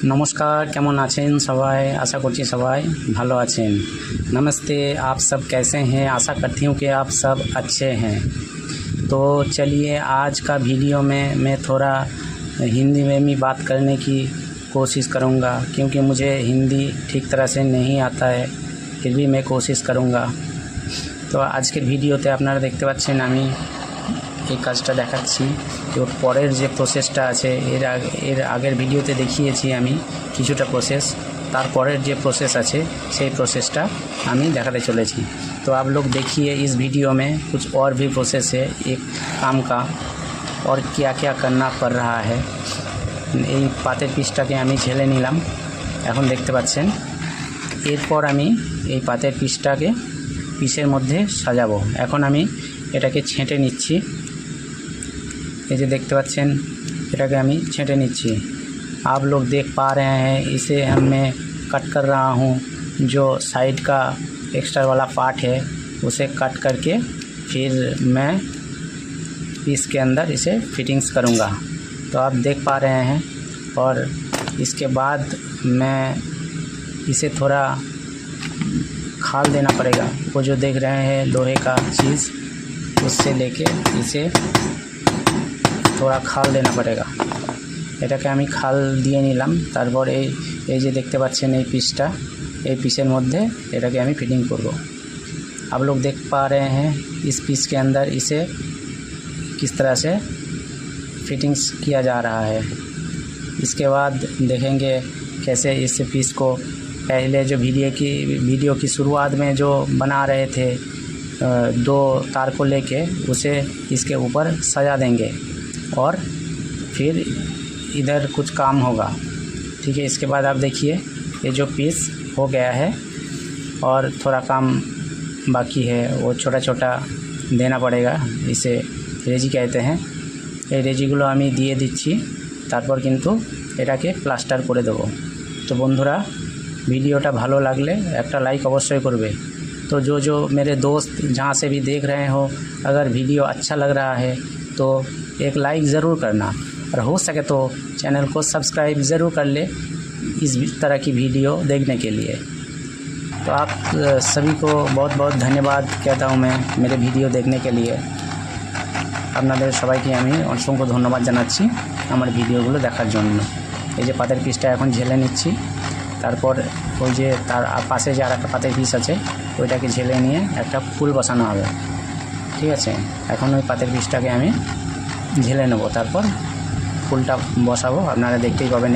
नमस्कार, केमन आছেন सबाई? आशा करছি सबाई ভালো আছেন। नमस्ते, आप सब कैसे हैं? आशा करती हूँ कि आप सब अच्छे हैं। तो चलिए आज का वीडियो में मैं थोड़ा हिंदी में भी बात करने की कोशिश करूँगा, क्योंकि मुझे हिंदी ठीक तरह से नहीं आता है, फिर भी मैं कोशिश करूँगा। तो आज के ভিডিওতে আপনারা দেখতে পাচ্ছেন আমি এই কাজটা দেখাচ্ছি। তো পরের যে প্রসেসটা আছে এর আগের ভিডিওতে দেখিয়েছি আমি কিছুটা প্রসেস, তারপরের যে প্রসেস আছে সেই প্রসেসটা আমি দেখাতে चलेছি। तो आप लोग देखिए इस वीडियो में कुछ और भी प्रोसेस है एक काम का, और क्या क्या करना पड़ रहा है। এই পাতের পিসটাকে আমি ঝেলে নিলাম, এখন দেখতে পাচ্ছেন। এরপর আমি এই পাতের পিসটাকে পিসের মধ্যে সাজাবো। এখন আমি এটাকে ছেঁটে নিচ্ছি। ये जो देखते पाচ্ছেন এটাকে আমি छेटे নিচ্ছি। आप लोग देख पा रहे हैं इसे मैं कट कर रहा हूँ। जो साइड का एक्स्ट्रा वाला पार्ट है उसे कट करके फिर मैं इसके अंदर इसे फिटिंग्स करूँगा। तो आप देख पा रहे हैं, और इसके बाद मैं इसे थोड़ा खाल देना पड़ेगा। वो जो देख रहे हैं लोहे का चीज़, उससे लेके इसे थोड़ा खाल देना पड़ेगा। এটাকে আমি খাল দিয়ে নিলাম। তারপর এই যে দেখতে পাচ্ছেন এই পিসটা, এই পিসের মধ্যে এটাকে আমি फिटिंग করব। आप लोग देख पा रहे हैं इस पीस के अंदर इसे किस तरह से फिटिंग्स किया जा रहा है। इसके बाद देखेंगे कैसे इस पीस को पहले जो वीडियो की शुरुआत में जो बना रहे थे दो तार को लेके, उसे इसके ऊपर सजा देंगे और फिर इधर कुछ काम होगा। ठीक है, इसके बाद आप देखिए ये जो पीस हो गया है और थोड़ा काम बाकी है, वो छोटा छोटा देना पड़ेगा। इसे रेजी कहते हैं। এই রেজিগুলো আমি দিয়ে দিচ্ছি, তারপর কিন্তু এটাকে প্লাস্টার করে দেব। তো বন্ধুরা, ভিডিওটা ভালো লাগলে একটা লাইক অবশ্যই করবে। तो जो मेरे दोस्त जहाँ से भी देख रहे हो, अगर वीडियो अच्छा लग रहा है तो एक लाइक ज़रूर करना, और हो सके तो चैनल को सब्सक्राइब ज़रूर कर ले इस तरह की वीडियो देखने के लिए। तो आप सभी को बहुत बहुत धन्यवाद कहता हूँ मैं मेरे वीडियो देखने के लिए। আপনাদের সবাইকে আমি অসংখ্য ধন্যবাদ জানাচ্ছি আমার ভিডিওগুলো দেখার জন্য। এই যে পাতের পিসটা এখন ঝেলে নিচ্ছি, তারপর ওই যে তার পাশে যে আরেকটা পাতের পিস আছে ওইটাকে ঝেলে নিয়ে একটা ফুল বসানো হবে। ঠিক আছে, এখন ওই পাতের পিসটাকে আমি ঝেলে নেব, তারপর ফুলটা বসাবো। আপনারা দেখতেই পাবেন।